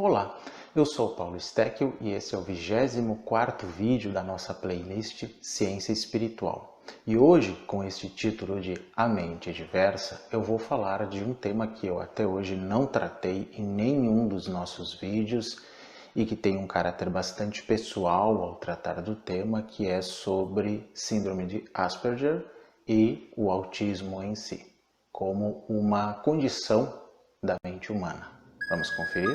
Olá, eu sou Paulo Steckel e esse é o 24º vídeo da nossa playlist Ciência Espiritual. E hoje, com este título de A Mente Diversa, eu vou falar de um tema que eu até hoje não tratei em nenhum dos nossos vídeos e que tem um caráter bastante pessoal ao tratar do tema, que é sobre síndrome de Asperger e o autismo em si, como uma condição da mente humana. Vamos conferir?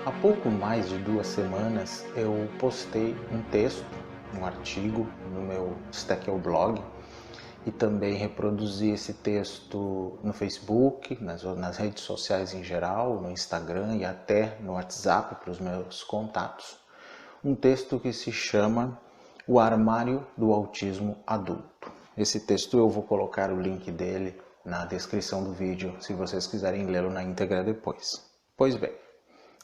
Há pouco mais de 2 semanas eu postei um texto, um artigo no meu Steckel blog e também reproduzi esse texto no Facebook, nas redes sociais em geral, no Instagram e até no WhatsApp para os meus contatos. Um texto que se chama O Armário do Autismo Adulto. Esse texto eu vou colocar o link dele na descrição do vídeo, se vocês quiserem lê-lo na íntegra depois. Pois bem,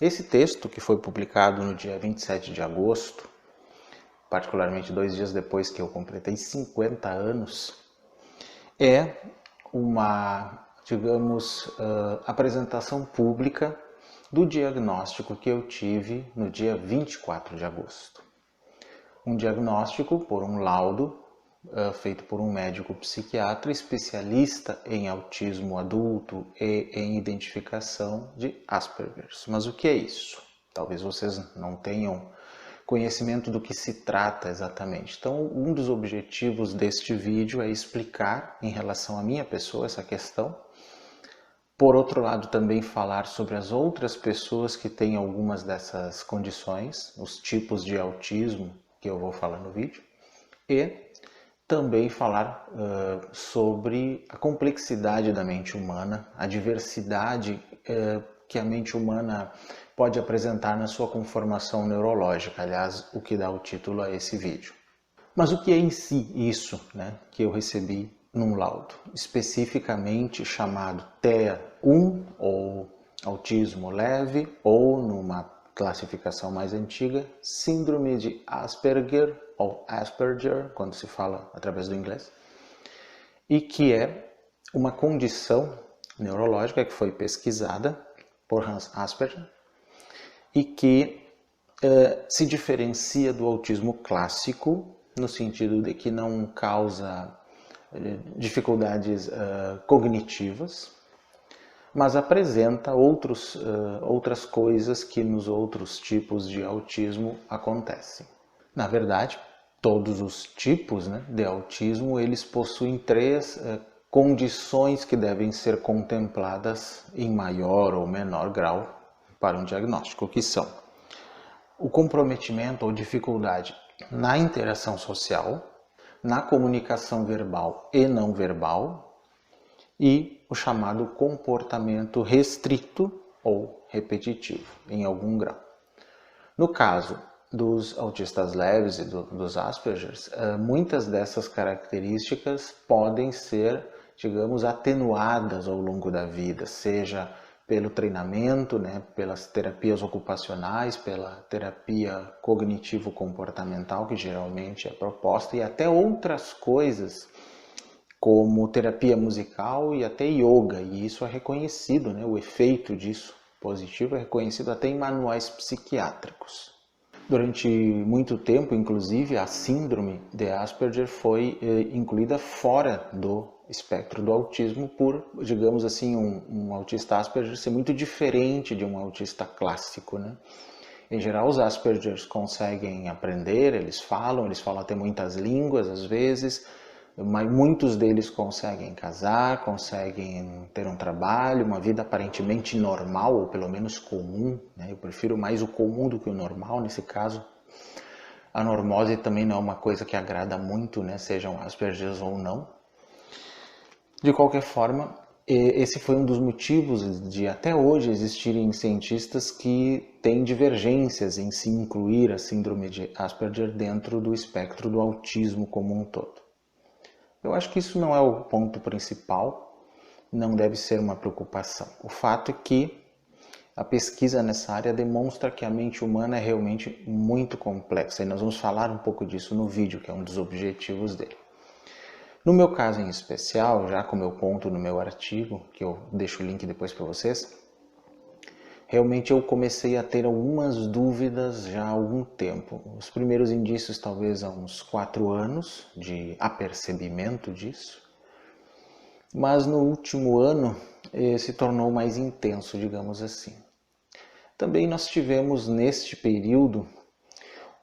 esse texto, que foi publicado no dia 27 de agosto, particularmente 2 dias depois que eu completei 50 anos, é uma, apresentação pública do diagnóstico que eu tive no dia 24 de agosto. Um diagnóstico por um laudo feito por um médico psiquiatra especialista em autismo adulto e em identificação de Asperger. Mas o que é isso? Talvez vocês não tenham conhecimento do que se trata exatamente. Então, um dos objetivos deste vídeo é explicar em relação à minha pessoa essa questão. Por outro lado, também falar sobre as outras pessoas que têm algumas dessas condições, os tipos de autismo que eu vou falar no vídeo, e também falar sobre a complexidade da mente humana, a diversidade que a mente humana pode apresentar na sua conformação neurológica, aliás, o que dá o título a esse vídeo. Mas o que é em si isso, né, que eu recebi num laudo, especificamente chamado TEA1, ou autismo leve, ou numa classificação mais antiga, síndrome de Asperger, ou Asperger, quando se fala através do inglês, e que é uma condição neurológica que foi pesquisada por Hans Asperger e que se diferencia do autismo clássico, no sentido de que não causa dificuldades cognitivas, mas apresenta outras coisas que nos outros tipos de autismo acontecem. Na verdade, todos os tipos, né, de autismo, eles possuem 3 condições que devem ser contempladas em maior ou menor grau para um diagnóstico, que são o comprometimento ou dificuldade na interação social, na comunicação verbal e não verbal e o chamado comportamento restrito ou repetitivo, em algum grau. No caso dos autistas leves e dos Aspergers, muitas dessas características podem ser, atenuadas ao longo da vida, seja pelo treinamento, né, pelas terapias ocupacionais, pela terapia cognitivo-comportamental, que geralmente é proposta, e até outras coisas, como terapia musical e até yoga, e isso é reconhecido, né, o efeito disso positivo é reconhecido até em manuais psiquiátricos. Durante muito tempo, inclusive, a síndrome de Asperger foi incluída fora do espectro do autismo por, digamos assim, um autista Asperger ser muito diferente de um autista clássico, né? Em geral, os Aspergers conseguem aprender, eles falam até muitas línguas às vezes, mas muitos deles conseguem casar, conseguem ter um trabalho, uma vida aparentemente normal, ou pelo menos comum, né? Eu prefiro mais o comum do que o normal nesse caso. A normose também não é uma coisa que agrada muito, né? Sejam Aspergers ou não. De qualquer forma, esse foi um dos motivos de até hoje existirem cientistas que têm divergências em se incluir a síndrome de Asperger dentro do espectro do autismo como um todo. Eu acho que isso não é o ponto principal, não deve ser uma preocupação. O fato é que a pesquisa nessa área demonstra que a mente humana é realmente muito complexa e nós vamos falar um pouco disso no vídeo, que é um dos objetivos dele. No meu caso em especial, já como eu ponto no meu artigo, que eu deixo o link depois para vocês, realmente eu comecei a ter algumas dúvidas já há algum tempo. Os primeiros indícios talvez há uns 4 anos de apercebimento disso, mas no último ano se tornou mais intenso, digamos assim. Também nós tivemos neste período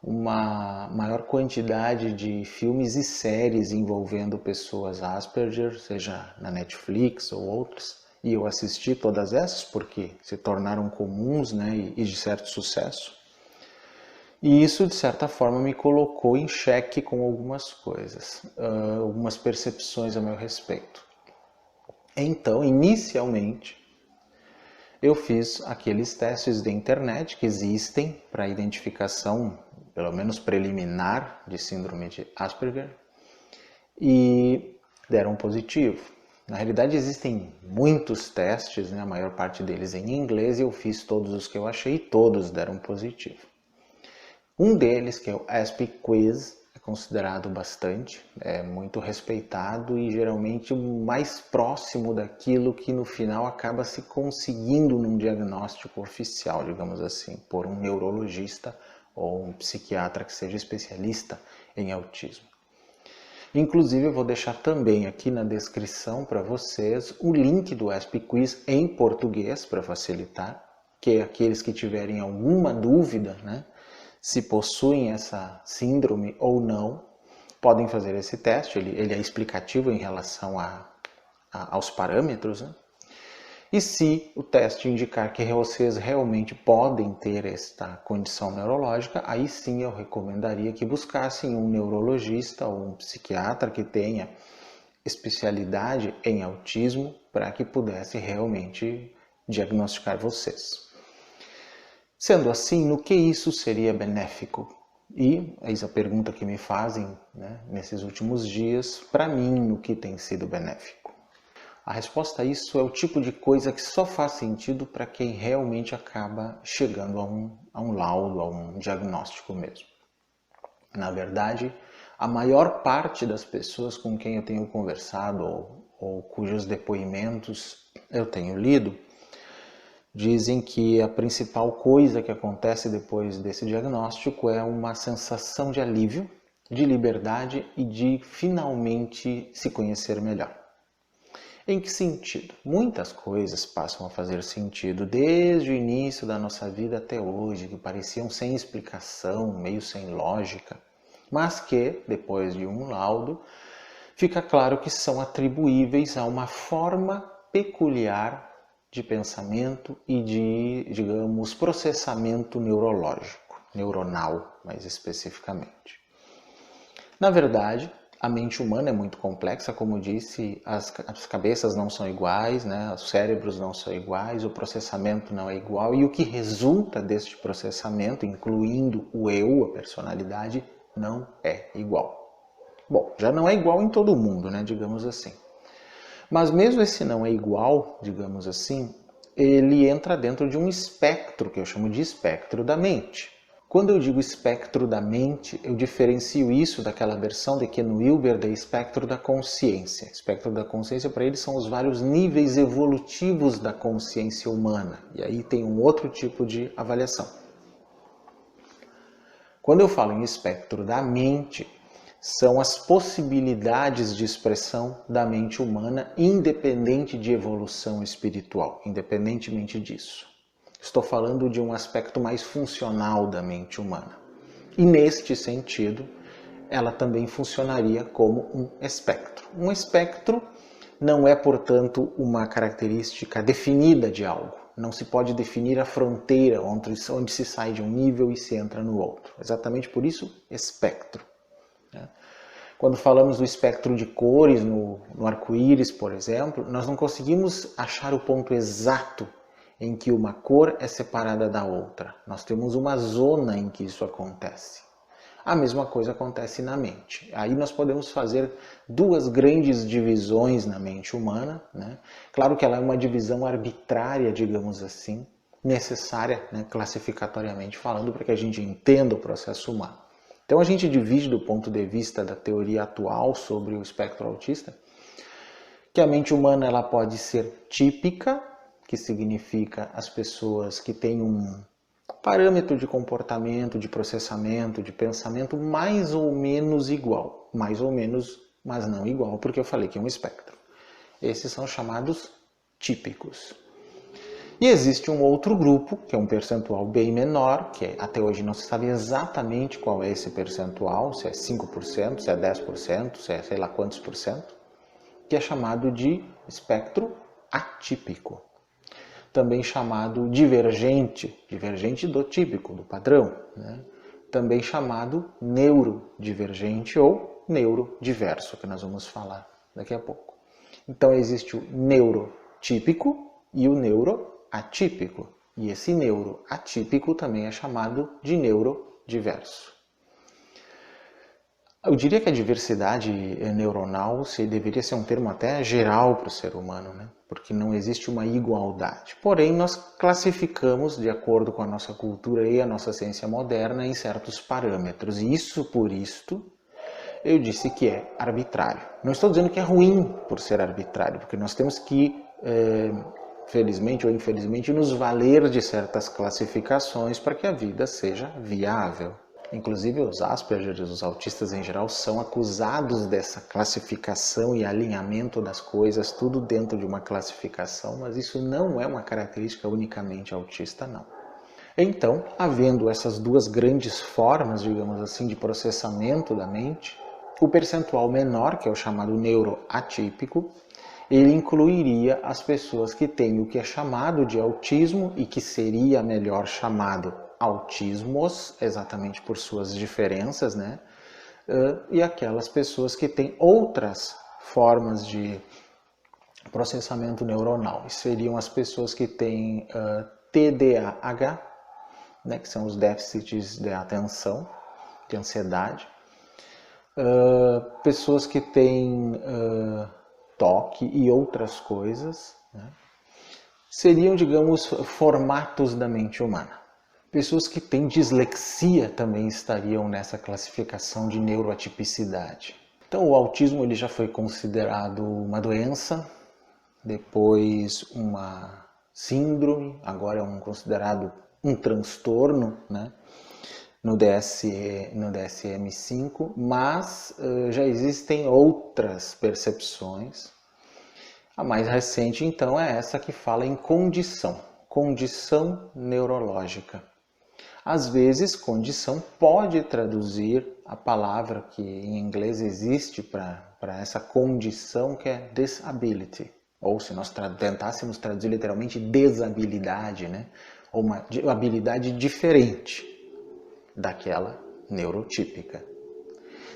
uma maior quantidade de filmes e séries envolvendo pessoas Asperger, seja na Netflix ou outras, e eu assisti todas essas porque se tornaram comuns, né, e de certo sucesso. E isso, de certa forma, me colocou em xeque com algumas coisas, algumas percepções a meu respeito. Então, inicialmente, eu fiz aqueles testes de internet que existem para identificação, pelo menos preliminar, de síndrome de Asperger e deram positivo. Na realidade existem muitos testes, né, a maior parte deles em inglês, e eu fiz todos os que eu achei e todos deram positivo. Um deles, que é o ASPQuiz, é considerado bastante, é muito respeitado e geralmente o mais próximo daquilo que no final acaba se conseguindo num diagnóstico oficial, digamos assim, por um neurologista ou um psiquiatra que seja especialista em autismo. Inclusive eu vou deixar também aqui na descrição para vocês o link do ASPQuiz em português para facilitar, que aqueles que tiverem alguma dúvida, né, se possuem essa síndrome ou não, podem fazer esse teste, ele é explicativo em relação aos parâmetros, né? E se o teste indicar que vocês realmente podem ter esta condição neurológica, aí sim eu recomendaria que buscassem um neurologista ou um psiquiatra que tenha especialidade em autismo para que pudesse realmente diagnosticar vocês. Sendo assim, no que isso seria benéfico? E eis a pergunta que me fazem, né, nesses últimos dias, para mim, no que tem sido benéfico. A resposta a isso é o tipo de coisa que só faz sentido para quem realmente acaba chegando a um laudo, a um diagnóstico mesmo. Na verdade, a maior parte das pessoas com quem eu tenho conversado ou cujos depoimentos eu tenho lido, dizem que a principal coisa que acontece depois desse diagnóstico é uma sensação de alívio, de liberdade e de finalmente se conhecer melhor. Em que sentido? Muitas coisas passam a fazer sentido desde o início da nossa vida até hoje, que pareciam sem explicação, meio sem lógica, mas que, depois de um laudo, fica claro que são atribuíveis a uma forma peculiar de pensamento e de, digamos, processamento neurológico, neuronal mais especificamente. Na verdade, a mente humana é muito complexa, como disse, as cabeças não são iguais, né? Os cérebros não são iguais, o processamento não é igual e o que resulta deste processamento, incluindo o eu, a personalidade, não é igual. Bom, já não é igual em todo mundo, né? Digamos assim. Mas mesmo esse não é igual, digamos assim, ele entra dentro de um espectro, que eu chamo de espectro da mente. Quando eu digo espectro da mente, eu diferencio isso daquela versão de Ken Wilber de espectro da consciência. Espectro da consciência, para eles, são os vários níveis evolutivos da consciência humana. E aí tem um outro tipo de avaliação. Quando eu falo em espectro da mente, são as possibilidades de expressão da mente humana, independente de evolução espiritual, independentemente disso. Estou falando de um aspecto mais funcional da mente humana. E neste sentido, ela também funcionaria como um espectro. Um espectro não é, portanto, uma característica definida de algo. Não se pode definir a fronteira onde se sai de um nível e se entra no outro. Exatamente por isso, espectro. Quando falamos do espectro de cores no arco-íris, por exemplo, nós não conseguimos achar o ponto exato em que uma cor é separada da outra. Nós temos uma zona em que isso acontece. A mesma coisa acontece na mente. Aí nós podemos fazer duas grandes divisões na mente humana, né? Claro que ela é uma divisão arbitrária, digamos assim, necessária, né, classificatoriamente falando, para que a gente entenda o processo humano. Então a gente divide do ponto de vista da teoria atual sobre o espectro autista, que a mente humana ela pode ser típica, que significa as pessoas que têm um parâmetro de comportamento, de processamento, de pensamento mais ou menos igual. Mais ou menos, mas não igual, porque eu falei que é um espectro. Esses são chamados típicos. E existe um outro grupo, que é um percentual bem menor, que até hoje não se sabe exatamente qual é esse percentual, se é 5%, se é 10%, se é sei lá quantos por cento, que é chamado de espectro atípico. Também chamado divergente do típico, do padrão, né? Também chamado neurodivergente ou neurodiverso, que nós vamos falar daqui a pouco. Então existe o neurotípico e o neuroatípico, e esse neuroatípico também é chamado de neurodiverso. Eu diria que a diversidade neuronal deveria ser um termo até geral para o ser humano, né? Porque não existe uma igualdade. Porém, nós classificamos, de acordo com a nossa cultura e a nossa ciência moderna, em certos parâmetros. E isso, por isto, eu disse que é arbitrário. Não estou dizendo que é ruim por ser arbitrário, porque nós temos que, felizmente ou infelizmente, nos valer de certas classificações para que a vida seja viável. Inclusive os Asperger, os autistas em geral, são acusados dessa classificação e alinhamento das coisas, tudo dentro de uma classificação, mas isso não é uma característica unicamente autista, não. Então, havendo essas duas grandes formas, digamos assim, de processamento da mente, o percentual menor, que é o chamado neuroatípico, ele incluiria as pessoas que têm o que é chamado de autismo e que seria melhor chamado autismos, exatamente por suas diferenças, né? E aquelas pessoas que têm outras formas de processamento neuronal. Seriam as pessoas que têm TDAH, né? Que são os déficits de atenção, de ansiedade. Pessoas que têm toque e outras coisas, né? Seriam, digamos, formatos da mente humana. Pessoas que têm dislexia também estariam nessa classificação de neuroatipicidade. Então o autismo ele já foi considerado uma doença, depois uma síndrome, agora é considerado um transtorno, né? No DSM-5, mas já existem outras percepções. A mais recente então é essa que fala em condição neurológica. Às vezes, condição pode traduzir a palavra que em inglês existe para essa condição, que é disability. Ou se nós tentássemos traduzir literalmente desabilidade, né? Ou uma habilidade diferente daquela neurotípica.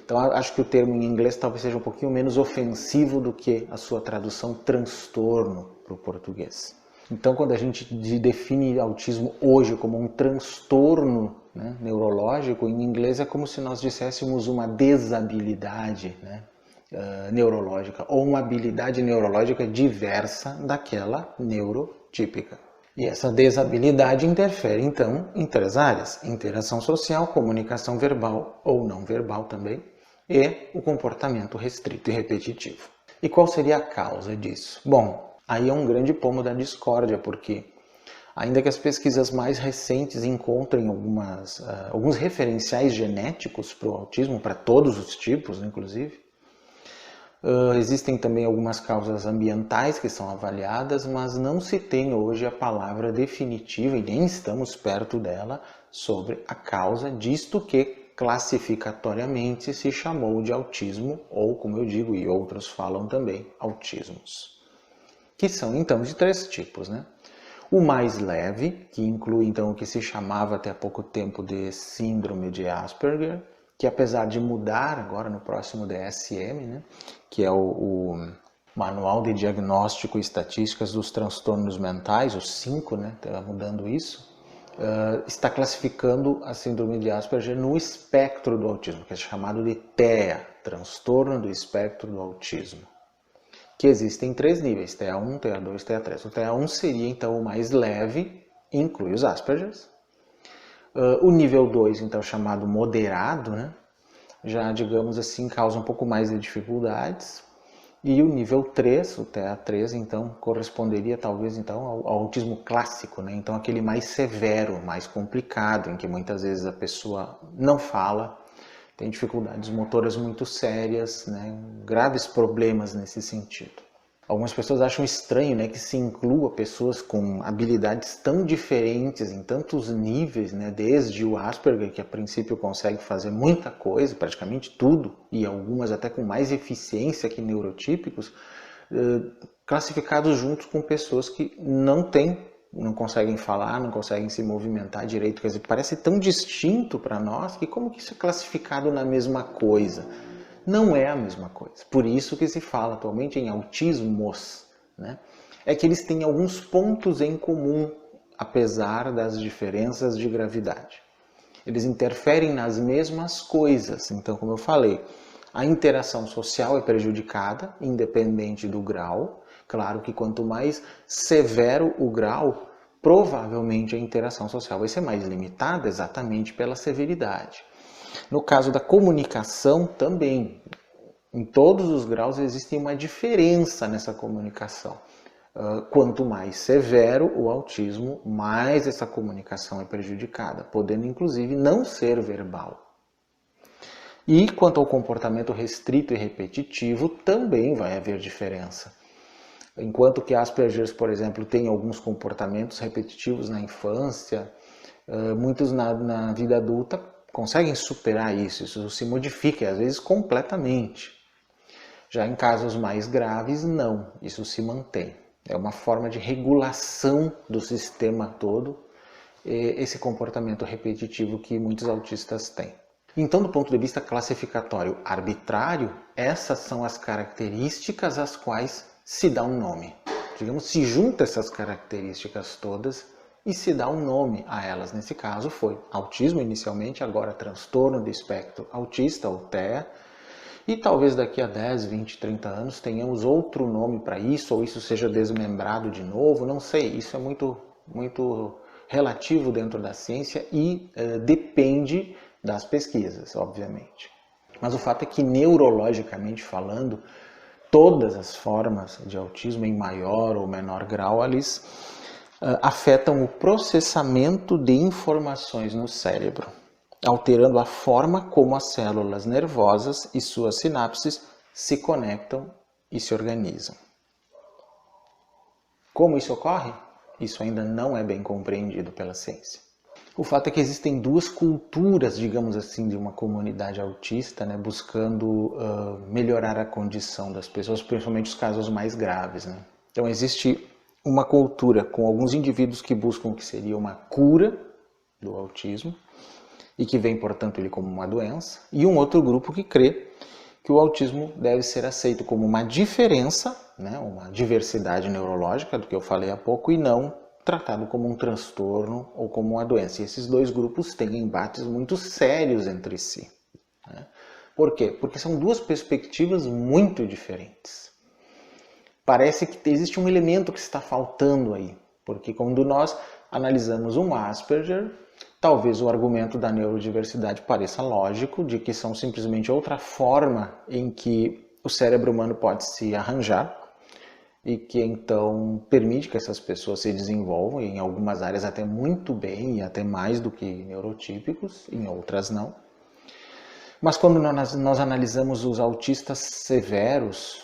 Então, acho que o termo em inglês talvez seja um pouquinho menos ofensivo do que a sua tradução transtorno para o português. Então, quando a gente define autismo hoje como um transtorno, né, neurológico, em inglês é como se nós disséssemos uma desabilidade, né, neurológica, ou uma habilidade neurológica diversa daquela neurotípica. E essa desabilidade interfere, então, em três áreas: interação social, comunicação verbal ou não verbal também, e o comportamento restrito e repetitivo. E qual seria a causa disso? Bom, aí é um grande pomo da discórdia, porque Ainda que as pesquisas mais recentes encontrem alguns referenciais genéticos para o autismo, para todos os tipos, inclusive, existem também algumas causas ambientais que são avaliadas, mas não se tem hoje a palavra definitiva, e nem estamos perto dela, sobre a causa disto que classificatoriamente se chamou de autismo, ou como eu digo, e outros falam também, autismos. Que são então de 3 tipos, né? O mais leve, que inclui então o que se chamava até há pouco tempo de síndrome de Asperger, que apesar de mudar agora no próximo DSM, né, que é o Manual de Diagnóstico e Estatísticas dos Transtornos Mentais, o 5, né, está mudando isso, está classificando a síndrome de Asperger no espectro do autismo, que é chamado de TEA, Transtorno do Espectro do Autismo, que existem 3 níveis, TEA1, TEA2, TEA3. O TEA1 seria então o mais leve, inclui os Aspergers. O nível 2, então, chamado moderado, né? Já, digamos assim, causa um pouco mais de dificuldades. E o nível 3, o TEA3, então, corresponderia talvez então, ao autismo clássico, né? Então, aquele mais severo, mais complicado, em que muitas vezes a pessoa não fala, tem dificuldades motoras muito sérias, né? Graves problemas nesse sentido. Algumas pessoas acham estranho, né, que se inclua pessoas com habilidades tão diferentes em tantos níveis, né, desde o Asperger, que a princípio consegue fazer muita coisa, praticamente tudo, e algumas até com mais eficiência que neurotípicos, classificados juntos com pessoas que não conseguem falar, não conseguem se movimentar direito. Quer dizer, parece tão distinto para nós que como que isso é classificado na mesma coisa? Não é a mesma coisa. Por isso que se fala atualmente em autismos, né? É que eles têm alguns pontos em comum, apesar das diferenças de gravidade. Eles interferem nas mesmas coisas. Então, como eu falei, a interação social é prejudicada, independente do grau. Claro que quanto mais severo o grau, provavelmente a interação social vai ser mais limitada exatamente pela severidade. No caso da comunicação também, em todos os graus existe uma diferença nessa comunicação. Quanto mais severo o autismo, mais essa comunicação é prejudicada, podendo inclusive não ser verbal. E quanto ao comportamento restrito e repetitivo, também vai haver diferença. Enquanto que Asperger, por exemplo, tem alguns comportamentos repetitivos na infância, muitos na vida adulta conseguem superar isso se modifica, às vezes completamente. Já em casos mais graves, não, isso se mantém. É uma forma de regulação do sistema todo, esse comportamento repetitivo que muitos autistas têm. Então, do ponto de vista classificatório arbitrário, essas são as características às quais se dá um nome. Digamos, se junta essas características todas e se dá um nome a elas. Nesse caso foi autismo inicialmente, agora transtorno do espectro autista, ou TEA, e talvez daqui a 10, 20, 30 anos tenhamos outro nome para isso, ou isso seja desmembrado de novo, não sei, isso é muito relativo dentro da ciência e depende das pesquisas, obviamente. Mas o fato é que, neurologicamente falando, todas as formas de autismo, em maior ou menor grau, eles afetam o processamento de informações no cérebro, alterando a forma como as células nervosas e suas sinapses se conectam e se organizam. Como isso ocorre? Isso ainda não é bem compreendido pela ciência. O fato é que existem 2 culturas, digamos assim, de uma comunidade autista, né, buscando melhorar a condição das pessoas, principalmente os casos mais graves, né? Então existe uma cultura com alguns indivíduos que buscam o que seria uma cura do autismo e que vem, portanto, ele como uma doença, e um outro grupo que crê que o autismo deve ser aceito como uma diferença, né, uma diversidade neurológica, do que eu falei há pouco, e não tratado como um transtorno ou como uma doença. E esses 2 grupos têm embates muito sérios entre si, né? Por quê? Porque são 2 perspectivas muito diferentes. Parece que existe um elemento que está faltando aí, porque quando nós analisamos um Asperger, talvez o argumento da neurodiversidade pareça lógico, de que são simplesmente outra forma em que o cérebro humano pode se arranjar, e que então permite que essas pessoas se desenvolvam, em algumas áreas até muito bem, e até mais do que neurotípicos, em outras não. Mas quando nós analisamos os autistas severos,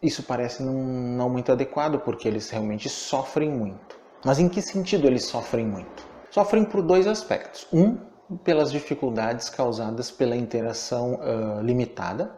isso parece não muito adequado, porque eles realmente sofrem muito. Mas em que sentido eles sofrem muito? Sofrem por dois aspectos. Um, pelas dificuldades causadas pela interação limitada,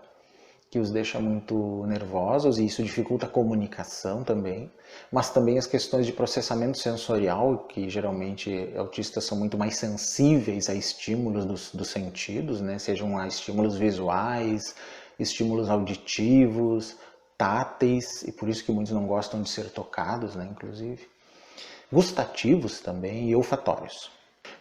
que os deixa muito nervosos, e isso dificulta a comunicação também, mas também as questões de processamento sensorial, que geralmente autistas são muito mais sensíveis a estímulos dos sentidos, né? Sejam a estímulos visuais, estímulos auditivos, táteis, e por isso que muitos não gostam de ser tocados, né, inclusive, gustativos também e olfatórios.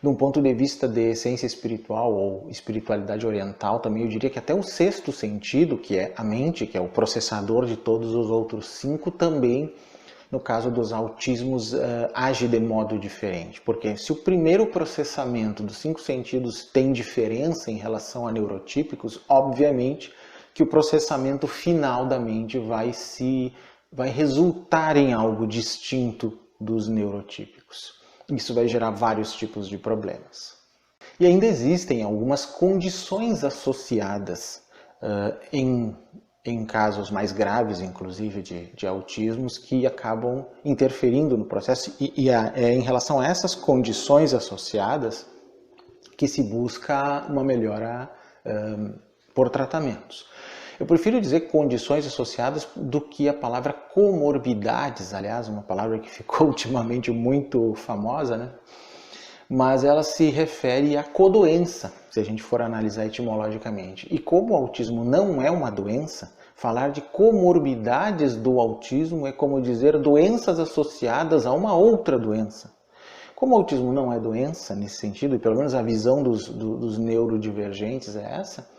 De um ponto de vista de essência espiritual ou espiritualidade oriental, também eu diria que até o sexto sentido, que é a mente, que é o processador de todos os outros 5, também, no caso dos autismos, age de modo diferente. Porque se o primeiro processamento dos 5 sentidos tem diferença em relação a neurotípicos, obviamente que o processamento final da mente vai resultar em algo distinto dos neurotípicos. Isso vai gerar vários tipos de problemas. E ainda existem algumas condições associadas em casos mais graves, inclusive, de autismos, que acabam interferindo no processo. E é em relação a essas condições associadas que se busca uma melhora por tratamentos. Eu prefiro dizer condições associadas do que a palavra comorbidades, aliás, uma palavra que ficou ultimamente muito famosa, né? Mas ela se refere à codoença, se a gente for analisar etimologicamente. E como o autismo não é uma doença, falar de comorbidades do autismo é como dizer doenças associadas a uma outra doença. Como o autismo não é doença nesse sentido, e pelo menos a visão dos neurodivergentes é essa,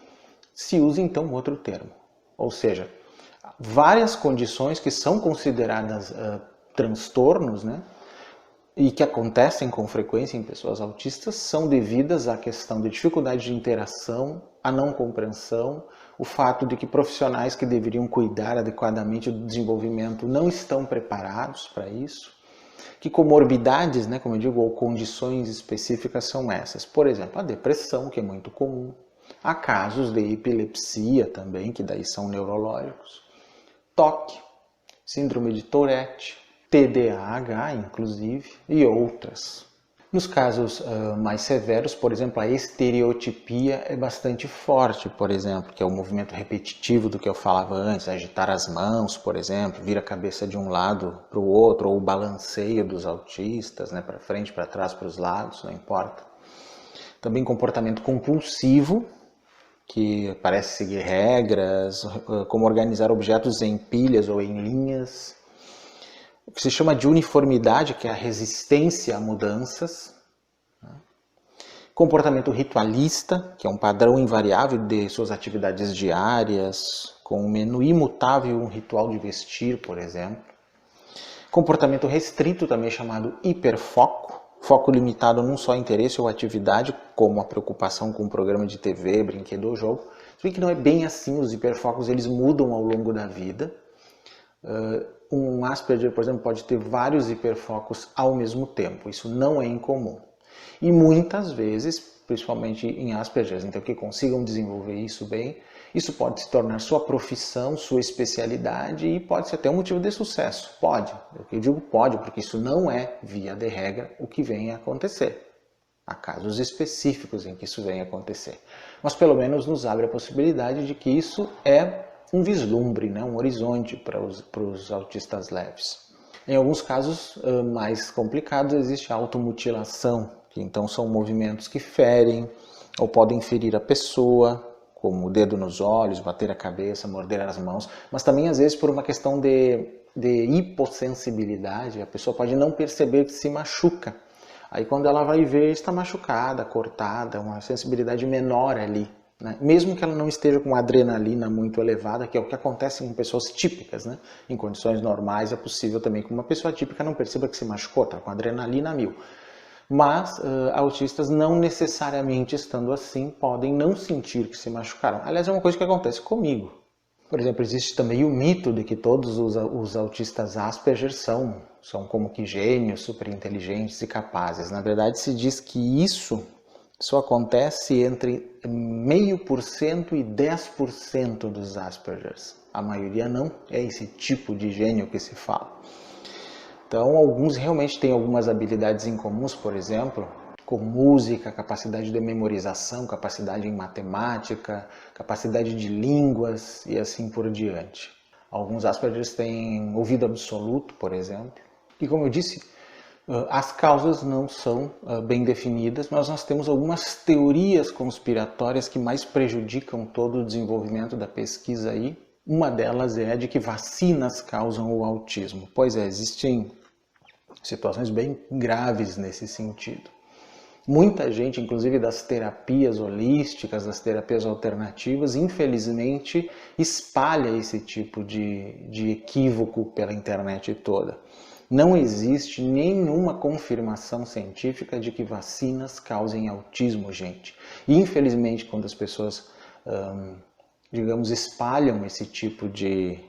se usa então outro termo. Ou seja, várias condições que são consideradas transtornos, né, e que acontecem com frequência em pessoas autistas, são devidas à questão de dificuldade de interação, à não compreensão, o fato de que profissionais que deveriam cuidar adequadamente do desenvolvimento não estão preparados para isso, que comorbidades, né, como eu digo, ou condições específicas são essas. Por exemplo, a depressão, que é muito comum. Há casos de epilepsia também, que daí são neurológicos. TOC, síndrome de Tourette, TDAH, inclusive, e outras. Nos casos mais severos, por exemplo, a estereotipia é bastante forte, por exemplo, que é o movimento repetitivo do que eu falava antes, agitar as mãos, por exemplo, vir a cabeça de um lado para o outro, ou o balanceio dos autistas, né, para frente, para trás, para os lados, não importa. Também comportamento compulsivo, que parece seguir regras, como organizar objetos em pilhas ou em linhas. O que se chama de uniformidade, que é a resistência a mudanças. Comportamento ritualista, que é um padrão invariável de suas atividades diárias, com um menu imutável e um ritual de vestir, por exemplo. Comportamento restrito, também chamado hiperfoco, foco limitado num só interesse ou atividade, como a preocupação com um programa de TV, brinquedo ou jogo. Se bem que não é bem assim, os hiperfocos eles mudam ao longo da vida. Um Asperger, por exemplo, pode ter vários hiperfocos ao mesmo tempo, isso não é incomum. E muitas vezes, principalmente em Asperger, então que consigam desenvolver isso bem, isso pode se tornar sua profissão, sua especialidade e pode ser até um motivo de sucesso. Pode, eu digo pode, porque isso não é, via de regra, o que vem a acontecer. Há casos específicos em que isso vem a acontecer. Mas pelo menos nos abre a possibilidade de que isso é um vislumbre, né? Um horizonte para os autistas leves. Em alguns casos mais complicados existe a automutilação, que então são movimentos que ferem ou podem ferir a pessoa, como o dedo nos olhos, bater a cabeça, morder as mãos, mas também às vezes por uma questão de hipossensibilidade, a pessoa pode não perceber que se machuca. Aí quando ela vai ver, está machucada, cortada, uma sensibilidade menor ali, né? Mesmo que ela não esteja com adrenalina muito elevada, que é o que acontece com pessoas típicas, né? Em condições normais é possível também que uma pessoa típica não perceba que se machucou, está com adrenalina a mil. Mas autistas não necessariamente estando assim podem não sentir que se machucaram. Aliás, é uma coisa que acontece comigo. Por exemplo, existe também o mito de que todos os autistas Asperger são como que gênios, super inteligentes e capazes. Na verdade, se diz que isso só acontece entre 0,5% e 10% dos Aspergers. A maioria não é esse tipo de gênio que se fala. Então, alguns realmente têm algumas habilidades incomuns, por exemplo, como música, capacidade de memorização, capacidade em matemática, capacidade de línguas e assim por diante. Alguns Asperger têm ouvido absoluto, por exemplo. E como eu disse, as causas não são bem definidas, mas nós temos algumas teorias conspiratórias que mais prejudicam todo o desenvolvimento da pesquisa aí. Uma delas é a de que vacinas causam o autismo. Pois é, existem situações bem graves nesse sentido. Muita gente, inclusive das terapias holísticas, das terapias alternativas, infelizmente espalha esse tipo de equívoco pela internet toda. Não existe nenhuma confirmação científica de que vacinas causem autismo, gente. E, infelizmente, quando as pessoas, digamos, espalham esse tipo de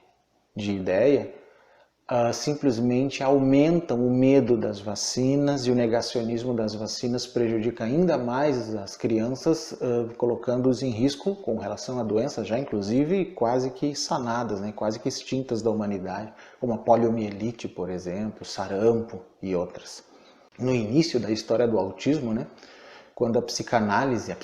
ideia, simplesmente aumentam o medo das vacinas, e o negacionismo das vacinas prejudica ainda mais as crianças, colocando-os em risco com relação a doenças já inclusive quase que sanadas, né? Quase que extintas da humanidade, como a poliomielite, por exemplo, sarampo e outras. No início da história do autismo, né? Quando a psicanálise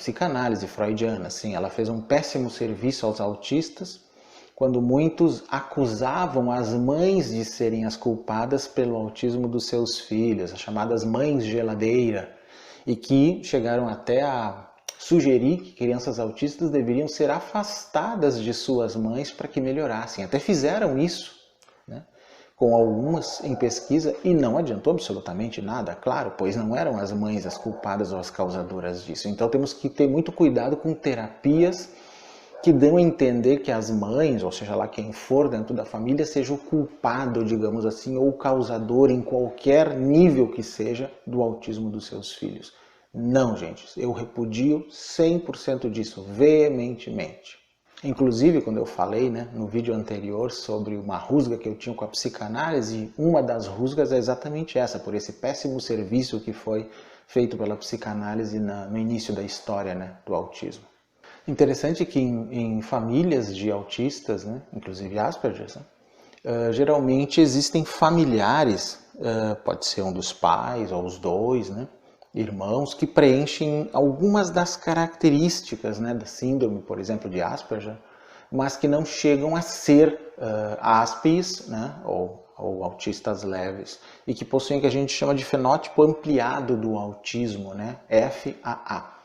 freudiana, sim, ela fez um péssimo serviço aos autistas, quando muitos acusavam as mães de serem as culpadas pelo autismo dos seus filhos, as chamadas mães geladeira, e que chegaram até a sugerir que crianças autistas deveriam ser afastadas de suas mães para que melhorassem. Até fizeram isso, né, com algumas em pesquisa, e não adiantou absolutamente nada, claro, pois não eram as mães as culpadas ou as causadoras disso. Então temos que ter muito cuidado com terapias que dão a entender que as mães, ou seja lá quem for dentro da família, seja o culpado, digamos assim, ou o causador em qualquer nível que seja do autismo dos seus filhos. Não, gente, eu repudio 100% disso, veementemente. Inclusive, quando eu falei, né, no vídeo anterior sobre uma rusga que eu tinha com a psicanálise, uma das rusgas é exatamente essa, por esse péssimo serviço que foi feito pela psicanálise no início da história, né, do autismo. Interessante que em famílias de autistas, né, inclusive Asperger, geralmente existem familiares, pode ser um dos pais ou os dois, né, irmãos, que preenchem algumas das características, né, da síndrome, por exemplo, de Asperger, mas que não chegam a ser Aspes, né, ou autistas leves, e que possuem o que a gente chama de fenótipo ampliado do autismo, né, FAA.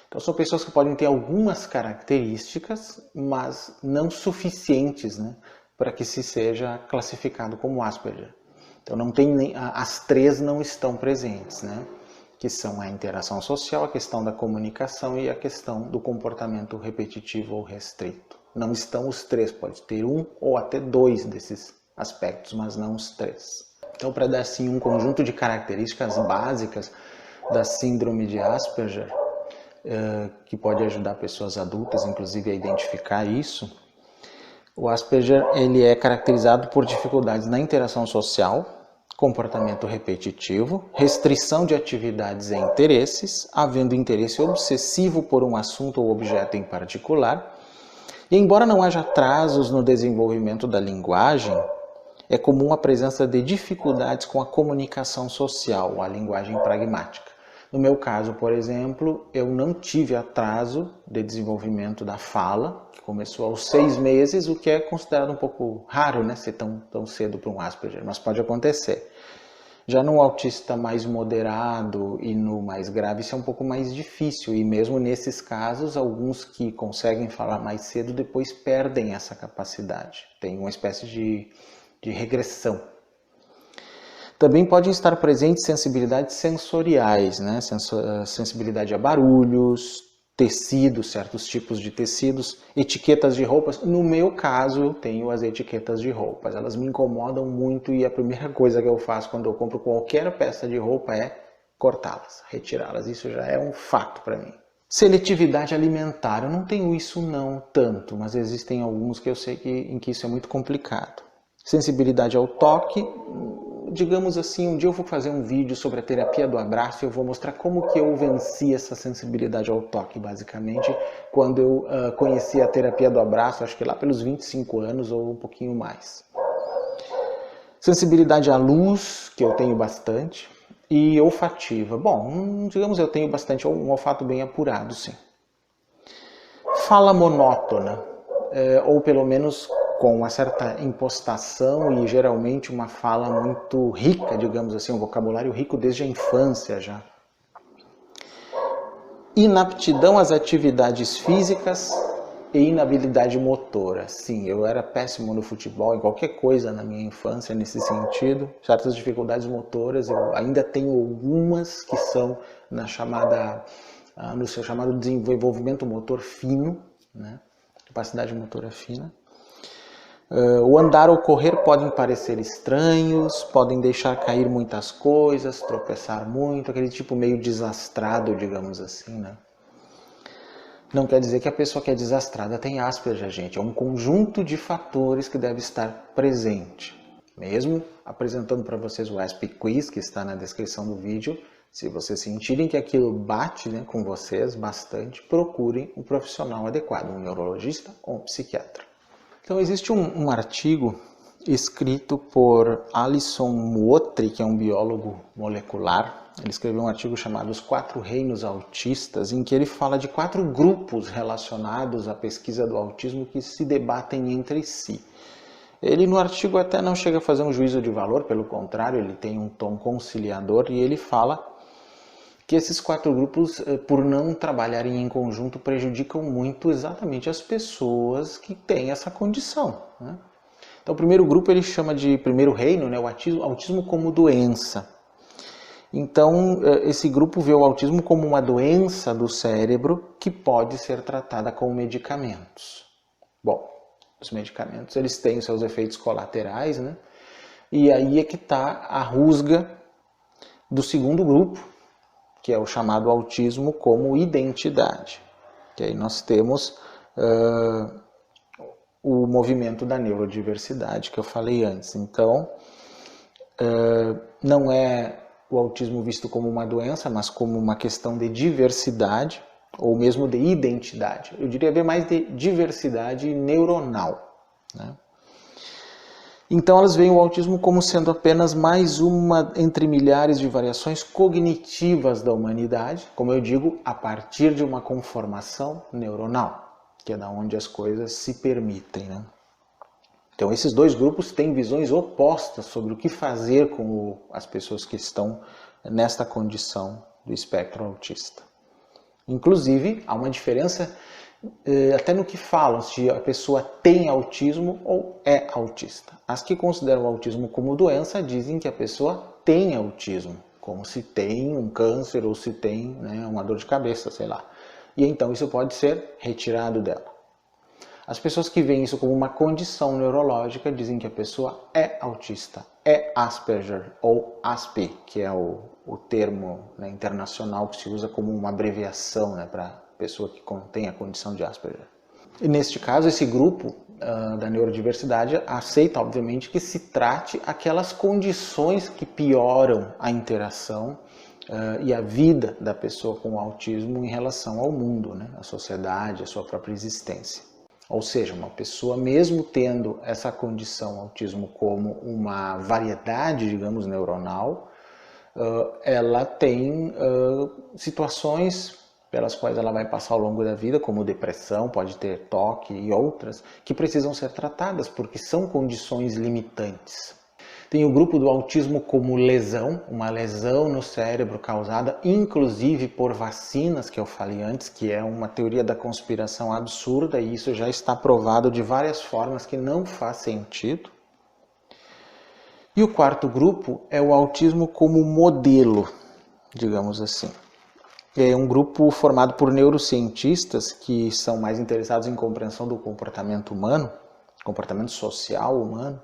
Então são pessoas que podem ter algumas características, mas não suficientes, né, para que se seja classificado como Asperger. Então não tem as três não estão presentes, né, que são a interação social, a questão da comunicação e a questão do comportamento repetitivo ou restrito. Não estão os três, pode ter um ou até dois desses aspectos, mas não os três. Então, para dar assim um conjunto de características básicas da síndrome de Asperger, que pode ajudar pessoas adultas, inclusive, a identificar isso. O Asperger ele é caracterizado por dificuldades na interação social, comportamento repetitivo, restrição de atividades e interesses, havendo interesse obsessivo por um assunto ou objeto em particular. E embora não haja atrasos no desenvolvimento da linguagem, é comum a presença de dificuldades com a comunicação social, a linguagem pragmática. No meu caso, por exemplo, eu não tive atraso de desenvolvimento da fala, que começou aos 6 meses, o que é considerado um pouco raro, né, ser tão cedo para um Asperger, mas pode acontecer. Já no autista mais moderado e no mais grave, isso é um pouco mais difícil, e mesmo nesses casos, alguns que conseguem falar mais cedo depois perdem essa capacidade. Tem uma espécie de regressão. Também podem estar presentes sensibilidades sensoriais, né? Sensibilidade a barulhos, tecidos, certos tipos de tecidos, etiquetas de roupas. No meu caso, eu tenho as etiquetas de roupas. Elas me incomodam muito e a primeira coisa que eu faço quando eu compro qualquer peça de roupa é cortá-las, retirá-las. Isso já é um fato para mim. Seletividade alimentar, eu não tenho isso não tanto, mas existem alguns que eu sei em que isso é muito complicado. Sensibilidade ao toque, digamos assim, um dia eu vou fazer um vídeo sobre a terapia do abraço e eu vou mostrar como que eu venci essa sensibilidade ao toque, basicamente, quando eu conheci a terapia do abraço, acho que lá pelos 25 anos ou um pouquinho mais. Sensibilidade à luz, que eu tenho bastante, e olfativa. Bom, digamos eu tenho bastante, um olfato bem apurado, sim. Fala monótona, ou pelo menos com uma certa impostação e geralmente uma fala muito rica, digamos assim, um vocabulário rico desde a infância já. Inaptidão às atividades físicas e inabilidade motora. Sim, eu era péssimo no futebol, em qualquer coisa na minha infância nesse sentido. Certas dificuldades motoras, eu ainda tenho algumas que são no seu chamado desenvolvimento motor fino, né? Capacidade motora fina. O andar ou correr podem parecer estranhos, podem deixar cair muitas coisas, tropeçar muito, aquele tipo meio desastrado, digamos assim, né? Não quer dizer que a pessoa que é desastrada tem Asperger, gente. É um conjunto de fatores que deve estar presente. Mesmo apresentando para vocês o Asp Quiz, que está na descrição do vídeo, se vocês sentirem que aquilo bate, né, com vocês bastante, procurem um profissional adequado, um neurologista ou um psiquiatra. Então existe um artigo escrito por Alison Mootry, que é um biólogo molecular. Ele escreveu um artigo chamado Os 4 Reinos Autistas, em que ele fala de 4 grupos relacionados à pesquisa do autismo que se debatem entre si. Ele no artigo até não chega a fazer um juízo de valor, pelo contrário, ele tem um tom conciliador e ele fala que esses 4 grupos, por não trabalharem em conjunto, prejudicam muito exatamente as pessoas que têm essa condição, né? Então o primeiro grupo ele chama de primeiro reino, né, o autismo como doença. Então esse grupo vê o autismo como uma doença do cérebro que pode ser tratada com medicamentos. Bom, os medicamentos eles têm seus efeitos colaterais, né? E aí é que está a rusga do segundo grupo, que é o chamado autismo como identidade. Que aí nós temos o movimento da neurodiversidade que eu falei antes. Então, não é o autismo visto como uma doença, mas como uma questão de diversidade, ou mesmo de identidade. Eu diria bem mais de diversidade neuronal, né? Então elas veem o autismo como sendo apenas mais uma entre milhares de variações cognitivas da humanidade, como eu digo, a partir de uma conformação neuronal, que é da onde as coisas se permitem, né? Então esses dois grupos têm visões opostas sobre o que fazer com as pessoas que estão nesta condição do espectro autista. Inclusive, há uma diferença até no que falam, se a pessoa tem autismo ou é autista. As que consideram o autismo como doença dizem que a pessoa tem autismo, como se tem um câncer ou se tem, né, uma dor de cabeça, sei lá. E então isso pode ser retirado dela. As pessoas que veem isso como uma condição neurológica dizem que a pessoa é autista, é Asperger ou ASP, que é o termo, né, internacional que se usa como uma abreviação, né, para pessoa que contém a condição de Asperger. E neste caso, esse grupo da neurodiversidade aceita, obviamente, que se trate aquelas condições que pioram a interação e a vida da pessoa com autismo em relação ao mundo, né, à sociedade, à sua própria existência. Ou seja, uma pessoa, mesmo tendo essa condição autismo como uma variedade, digamos, neuronal, ela tem situações pelas quais ela vai passar ao longo da vida, como depressão, pode ter toque e outras, que precisam ser tratadas, porque são condições limitantes. Tem o grupo do autismo como lesão, uma lesão no cérebro causada inclusive por vacinas, que eu falei antes, que é uma teoria da conspiração absurda, e isso já está provado de várias formas que não faz sentido. E o quarto grupo é o autismo como modelo, digamos assim. É um grupo formado por neurocientistas que são mais interessados em compreensão do comportamento humano, comportamento social humano,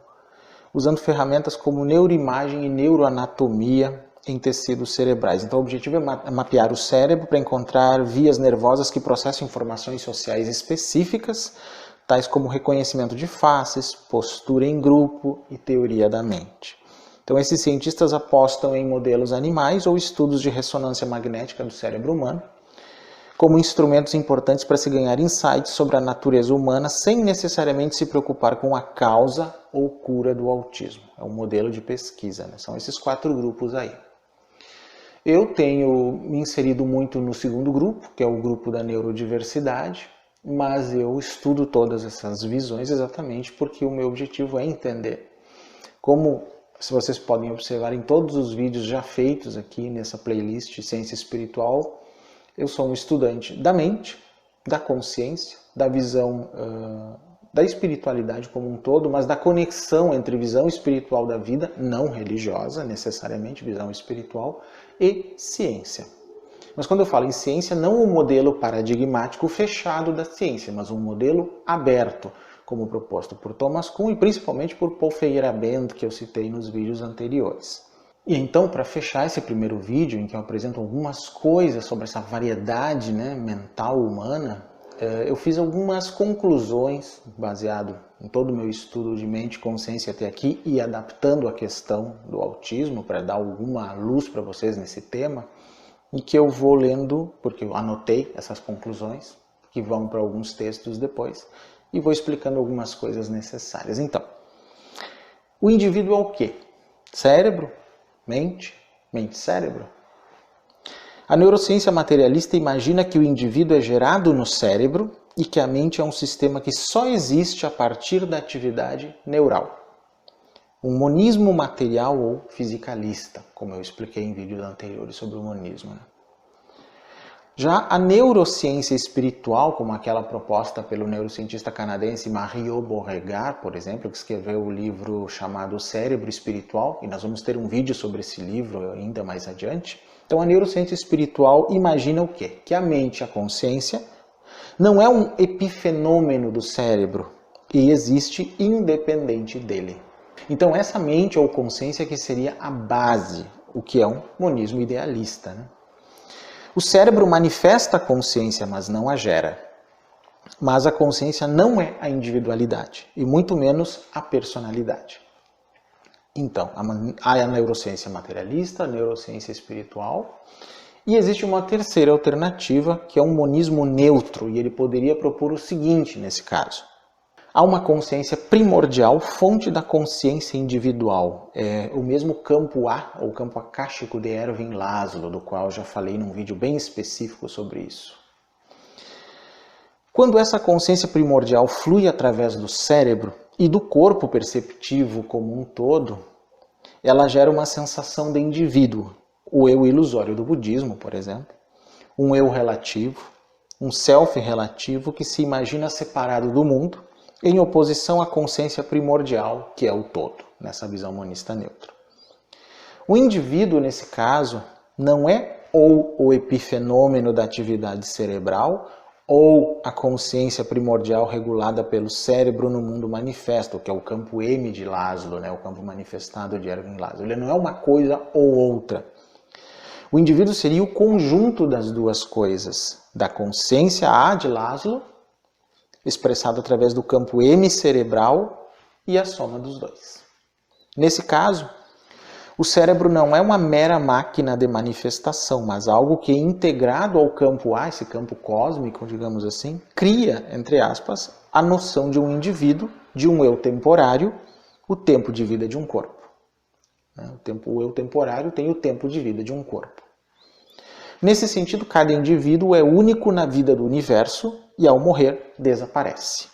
usando ferramentas como neuroimagem e neuroanatomia, em tecidos cerebrais. Então o objetivo é mapear o cérebro para encontrar vias nervosas que processam informações sociais específicas, tais como reconhecimento de faces, postura em grupo e teoria da mente. Então esses cientistas apostam em modelos animais ou estudos de ressonância magnética do cérebro humano como instrumentos importantes para se ganhar insights sobre a natureza humana sem necessariamente se preocupar com a causa ou cura do autismo. É um modelo de pesquisa, né? São esses 4 grupos aí. Eu tenho me inserido muito no segundo grupo, que é o grupo da neurodiversidade, mas eu estudo todas essas visões exatamente porque o meu objetivo é entender como, se vocês podem observar em todos os vídeos já feitos aqui nessa playlist Ciência Espiritual, eu sou um estudante da mente, da consciência, da visão da espiritualidade como um todo, mas da conexão entre visão espiritual da vida, não religiosa necessariamente, visão espiritual, e ciência. Mas quando eu falo em ciência, não um modelo paradigmático fechado da ciência, mas um modelo aberto, como proposto por Thomas Kuhn e principalmente por Paul Feyerabend, que eu citei nos vídeos anteriores. E então, para fechar esse primeiro vídeo, em que eu apresento algumas coisas sobre essa variedade, né, mental humana, eu fiz algumas conclusões, baseado em todo o meu estudo de mente e consciência até aqui, e adaptando a questão do autismo, para dar alguma luz para vocês nesse tema, e que eu vou lendo, porque eu anotei essas conclusões, que vão para alguns textos depois, e vou explicando algumas coisas necessárias. Então, o indivíduo é o quê? Cérebro? Mente? Mente-cérebro? A neurociência materialista imagina que o indivíduo é gerado no cérebro e que a mente é um sistema que só existe a partir da atividade neural. Um monismo material ou fisicalista, como eu expliquei em vídeos anteriores sobre o monismo. Já a neurociência espiritual, como aquela proposta pelo neurocientista canadense Mario Beauregard, por exemplo, que escreveu o livro chamado Cérebro Espiritual, e nós vamos ter um vídeo sobre esse livro ainda mais adiante. Então a neurociência espiritual imagina o quê? Que a mente, a consciência, não é um epifenômeno do cérebro e existe independente dele. Então essa mente ou consciência que seria a base, o que é um monismo idealista, né? O cérebro manifesta a consciência, mas não a gera. Mas a consciência não é a individualidade, e muito menos a personalidade. Então, há a neurociência materialista, a neurociência espiritual, e existe uma terceira alternativa, que é um monismo neutro, e ele poderia propor o seguinte nesse caso. Há uma consciência primordial, fonte da consciência individual. É o mesmo campo A, ou campo akáshico de Erwin Laszlo, do qual eu já falei num vídeo bem específico sobre isso. Quando essa consciência primordial flui através do cérebro e do corpo perceptivo como um todo, ela gera uma sensação de indivíduo, o eu ilusório do budismo, por exemplo, um eu relativo, um self relativo que se imagina separado do mundo, em oposição à consciência primordial, que é o todo, nessa visão monista neutra. O indivíduo, nesse caso, não é ou o epifenômeno da atividade cerebral, ou a consciência primordial regulada pelo cérebro no mundo manifesto, que é o campo M de Laszlo, né, o campo manifestado de Erwin Laszlo. Ele não é uma coisa ou outra. O indivíduo seria o conjunto das duas coisas, da consciência A de Laszlo, expressado através do campo M cerebral, e a soma dos dois. Nesse caso, o cérebro não é uma mera máquina de manifestação, mas algo que, integrado ao campo A, esse campo cósmico, digamos assim, cria, entre aspas, a noção de um indivíduo, de um eu temporário, o tempo de vida de um corpo. O eu temporário tem o tempo de vida de um corpo. Nesse sentido, cada indivíduo é único na vida do universo e, ao morrer, desaparece.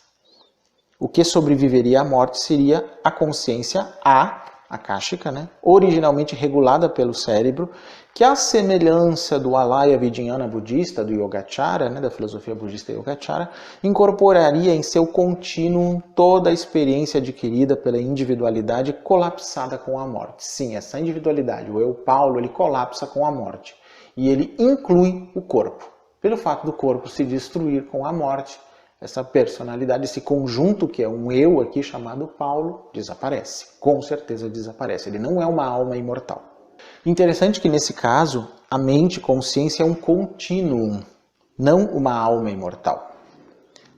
O que sobreviveria à morte seria a consciência A, akáshica, né? Originalmente regulada pelo cérebro, que, à semelhança do Alaya Vijnana budista, do Yogacara, né, da filosofia budista Yogacara, incorporaria em seu contínuo toda a experiência adquirida pela individualidade colapsada com a morte. Sim, essa individualidade, o eu Paulo, ele colapsa com a morte. E ele inclui o corpo. Pelo fato do corpo se destruir com a morte, essa personalidade, esse conjunto que é um eu aqui chamado Paulo, desaparece. Com certeza desaparece. Ele não é uma alma imortal. Interessante que nesse caso, a mente consciência é um contínuo, não uma alma imortal.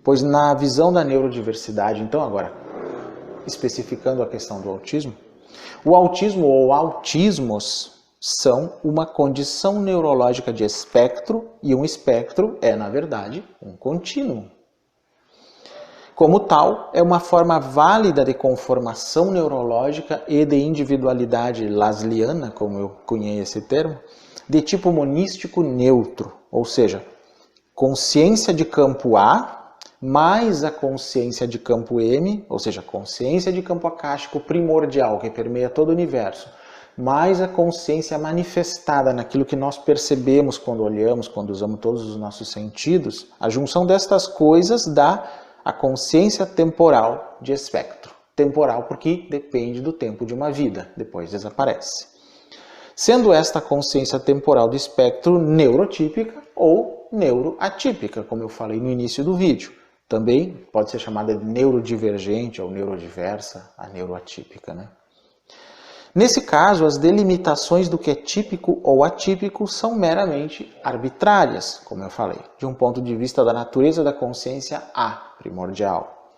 Pois na visão da neurodiversidade, então agora, especificando a questão do autismo, o autismo ou autismos são uma condição neurológica de espectro, e um espectro é, na verdade, um contínuo. Como tal, é uma forma válida de conformação neurológica e de individualidade lasliana, como eu cunhei esse termo, de tipo monístico neutro, ou seja, consciência de campo A mais a consciência de campo M, ou seja, consciência de campo acástico primordial que permeia todo o universo, mais a consciência manifestada naquilo que nós percebemos quando olhamos, quando usamos todos os nossos sentidos, a junção destas coisas dá a consciência temporal de espectro. Temporal porque depende do tempo de uma vida, depois desaparece. Sendo esta consciência temporal do espectro neurotípica ou neuroatípica, como eu falei no início do vídeo. Também pode ser chamada de neurodivergente ou neurodiversa, a neuroatípica, né? Nesse caso, as delimitações do que é típico ou atípico são meramente arbitrárias, como eu falei, de um ponto de vista da natureza da consciência A, primordial,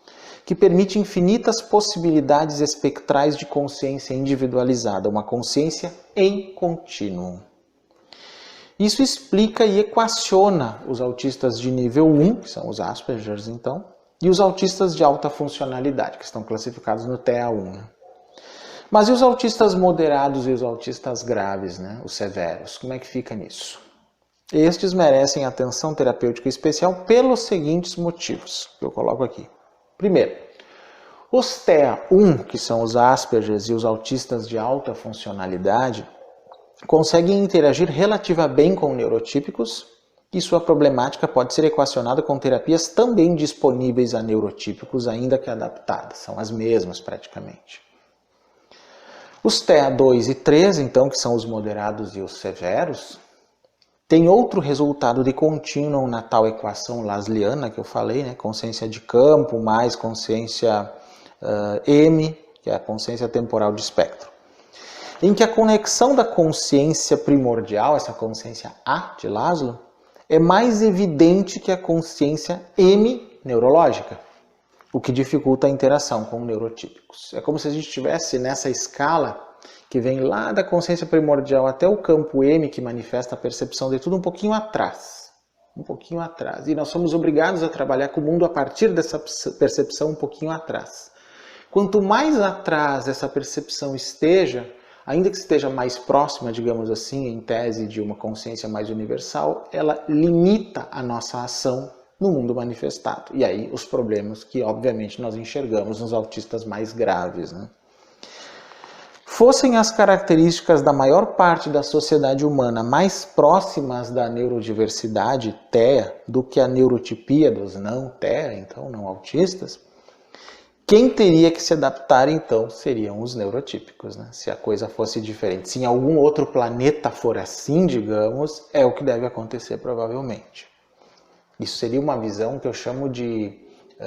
que permite infinitas possibilidades espectrais de consciência individualizada, uma consciência em contínuo. Isso explica e equaciona os autistas de nível 1, que são os Aspergers, então, e os autistas de alta funcionalidade, que estão classificados no TEA1. Né? Mas e os autistas moderados e os autistas graves, né? Os severos? Como é que fica nisso? Estes merecem atenção terapêutica especial pelos seguintes motivos, que eu coloco aqui. Primeiro, os TEA1, que são os Aspergers e os autistas de alta funcionalidade, conseguem interagir relativamente bem com neurotípicos e sua problemática pode ser equacionada com terapias também disponíveis a neurotípicos, ainda que adaptadas. São as mesmas praticamente. Os TEA2 e 3, então, que são os moderados e os severos, têm outro resultado de contínuo na tal equação lasliana que eu falei, né? Consciência de campo mais consciência M, que é a consciência temporal de espectro. Em que a conexão da consciência primordial, essa consciência A de Laszlo, é mais evidente que a consciência M neurológica, o que dificulta a interação com neurotípicos. É como se a gente estivesse nessa escala que vem lá da consciência primordial até o campo M, que manifesta a percepção de tudo, um pouquinho atrás. Um pouquinho atrás. E nós somos obrigados a trabalhar com o mundo a partir dessa percepção um pouquinho atrás. Quanto mais atrás essa percepção esteja, ainda que esteja mais próxima, digamos assim, em tese de uma consciência mais universal, ela limita a nossa ação no mundo manifestado. E aí os problemas que, obviamente, nós enxergamos nos autistas mais graves. Né? Fossem as características da maior parte da sociedade humana mais próximas da neurodiversidade TEA do que a neurotipia dos não TEA, então não autistas, quem teria que se adaptar, então, seriam os neurotípicos, né? Se a coisa fosse diferente. Se em algum outro planeta for assim, digamos, é o que deve acontecer provavelmente. Isso seria uma visão que eu chamo de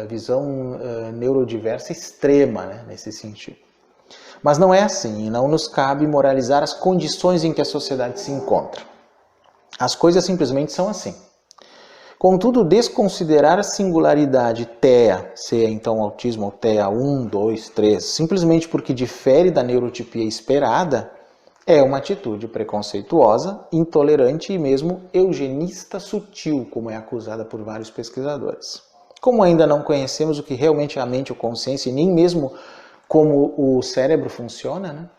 visão neurodiversa extrema, né? Nesse sentido. Mas não é assim, e não nos cabe moralizar as condições em que a sociedade se encontra. As coisas simplesmente são assim. Contudo, desconsiderar a singularidade TEA, seja então autismo ou TEA 1, 2, 3, simplesmente porque difere da neurotipia esperada, é uma atitude preconceituosa, intolerante e mesmo eugenista sutil, como é acusada por vários pesquisadores. Como ainda não conhecemos o que realmente é a mente ou consciência e nem mesmo como o cérebro funciona, né?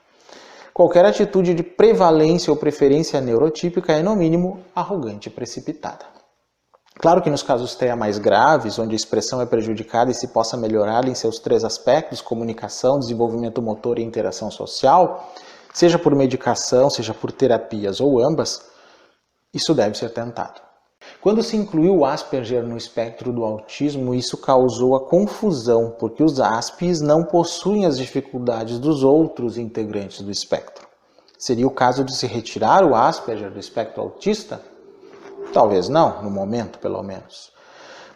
Qualquer atitude de prevalência ou preferência neurotípica é, no mínimo, arrogante e precipitada. Claro que nos casos TEA mais graves, onde a expressão é prejudicada e se possa melhorar em seus 3 aspectos, comunicação, desenvolvimento motor e interação social, seja por medicação, seja por terapias ou ambas, isso deve ser tentado. Quando se incluiu o Asperger no espectro do autismo, isso causou a confusão, porque os Aspes não possuem as dificuldades dos outros integrantes do espectro. Seria o caso de se retirar o Asperger do espectro autista? Talvez não, no momento pelo menos.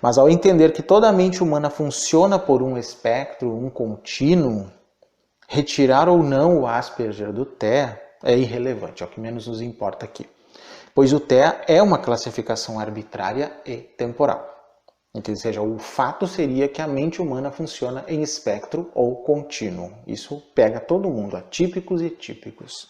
Mas ao entender que toda a mente humana funciona por um espectro, um contínuo, retirar ou não o Asperger do TEA é irrelevante, é o que menos nos importa aqui. Pois o TEA é uma classificação arbitrária e temporal. Então, ou seja, o fato seria que a mente humana funciona em espectro ou contínuo. Isso pega todo mundo, atípicos e típicos.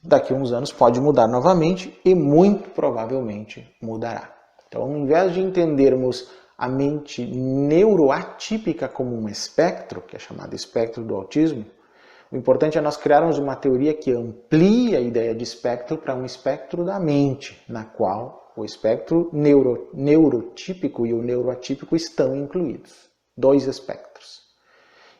Daqui a uns anos pode mudar novamente e muito provavelmente mudará. Então, ao invés de entendermos a mente neuroatípica como um espectro, que é chamado espectro do autismo, o importante é nós criarmos uma teoria que amplie a ideia de espectro para um espectro da mente, na qual o espectro neurotípico e o neuroatípico estão incluídos. 2 espectros.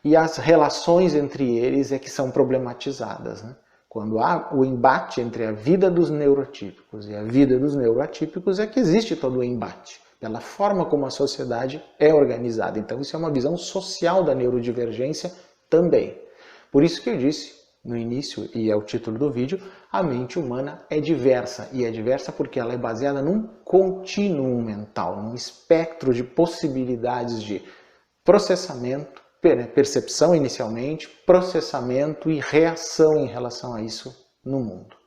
E as relações entre eles é que são problematizadas, né? Quando há o embate entre a vida dos neurotípicos e a vida dos neuroatípicos é que existe todo o embate, pela forma como a sociedade é organizada. Então isso é uma visão social da neurodivergência também. Por isso que eu disse no início, e é o título do vídeo, a mente humana é diversa. E é diversa porque ela é baseada num contínuo mental, num espectro de possibilidades de processamento, percepção inicialmente, processamento e reação em relação a isso no mundo.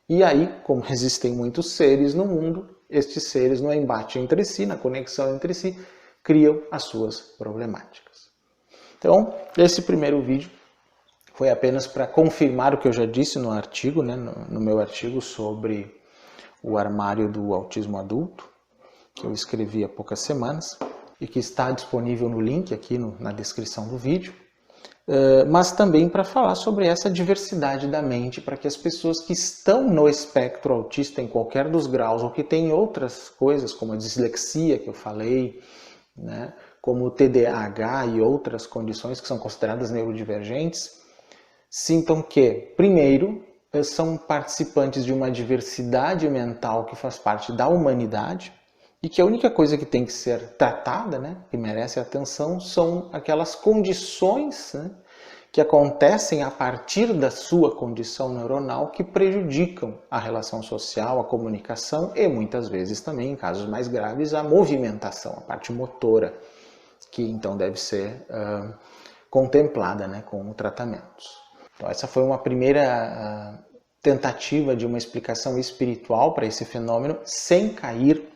E aí, como existem muitos seres no mundo, estes seres no embate entre si, na conexão entre si, criam as suas problemáticas. Então, esse primeiro vídeo foi apenas para confirmar o que eu já disse no artigo, né, no meu artigo sobre o armário do autismo adulto, que eu escrevi há poucas semanas, e que está disponível no link aqui na descrição do vídeo, mas também para falar sobre essa diversidade da mente, para que as pessoas que estão no espectro autista em qualquer dos graus, ou que têm outras coisas, como a dislexia que eu falei, né, como o TDAH e outras condições que são consideradas neurodivergentes, sintam que, primeiro, são participantes de uma diversidade mental que faz parte da humanidade, e que a única coisa que tem que ser tratada, né, que merece atenção, são aquelas condições, né, que acontecem a partir da sua condição neuronal que prejudicam a relação social, a comunicação e muitas vezes também, em casos mais graves, a movimentação, a parte motora, que então deve ser contemplada, né, com tratamentos. Então essa foi uma primeira tentativa de uma explicação espiritual para esse fenômeno, sem cair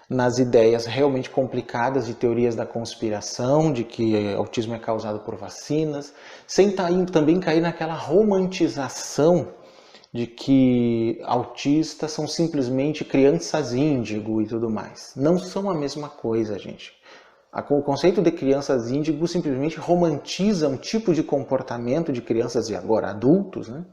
nas ideias realmente complicadas de teorias da conspiração, de que autismo é causado por vacinas, sem também cair naquela romantização de que autistas são simplesmente crianças índigo e tudo mais. Não são a mesma coisa, gente. O conceito de crianças índigo simplesmente romantiza um tipo de comportamento de crianças e agora adultos, né?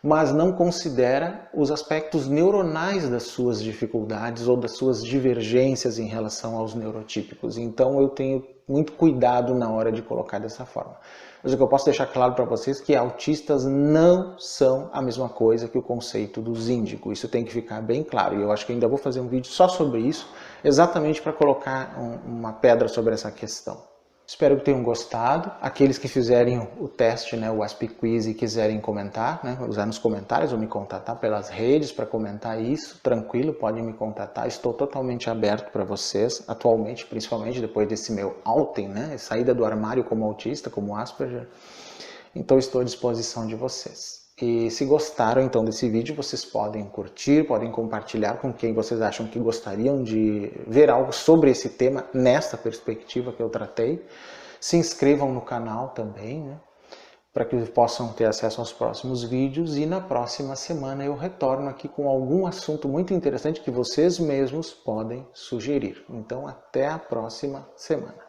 Mas não considera os aspectos neuronais das suas dificuldades ou das suas divergências em relação aos neurotípicos. Então eu tenho muito cuidado na hora de colocar dessa forma. Mas o que eu posso deixar claro para vocês é que autistas não são a mesma coisa que o conceito dos índicos. Isso tem que ficar bem claro. E eu acho que ainda vou fazer um vídeo só sobre isso, exatamente para colocar uma pedra sobre essa questão. Espero que tenham gostado. Aqueles que fizerem o teste, né, o Aspie Quiz, e quiserem comentar, né, usar nos comentários ou me contatar pelas redes para comentar isso, tranquilo, podem me contatar. Estou totalmente aberto para vocês, atualmente, principalmente depois desse meu outing, né, saída do armário como autista, como Asperger. Então estou à disposição de vocês. E se gostaram então desse vídeo, vocês podem curtir, podem compartilhar com quem vocês acham que gostariam de ver algo sobre esse tema, nessa perspectiva que eu tratei. Se inscrevam no canal também, né, para que possam ter acesso aos próximos vídeos. E na próxima semana eu retorno aqui com algum assunto muito interessante que vocês mesmos podem sugerir. Então até a próxima semana.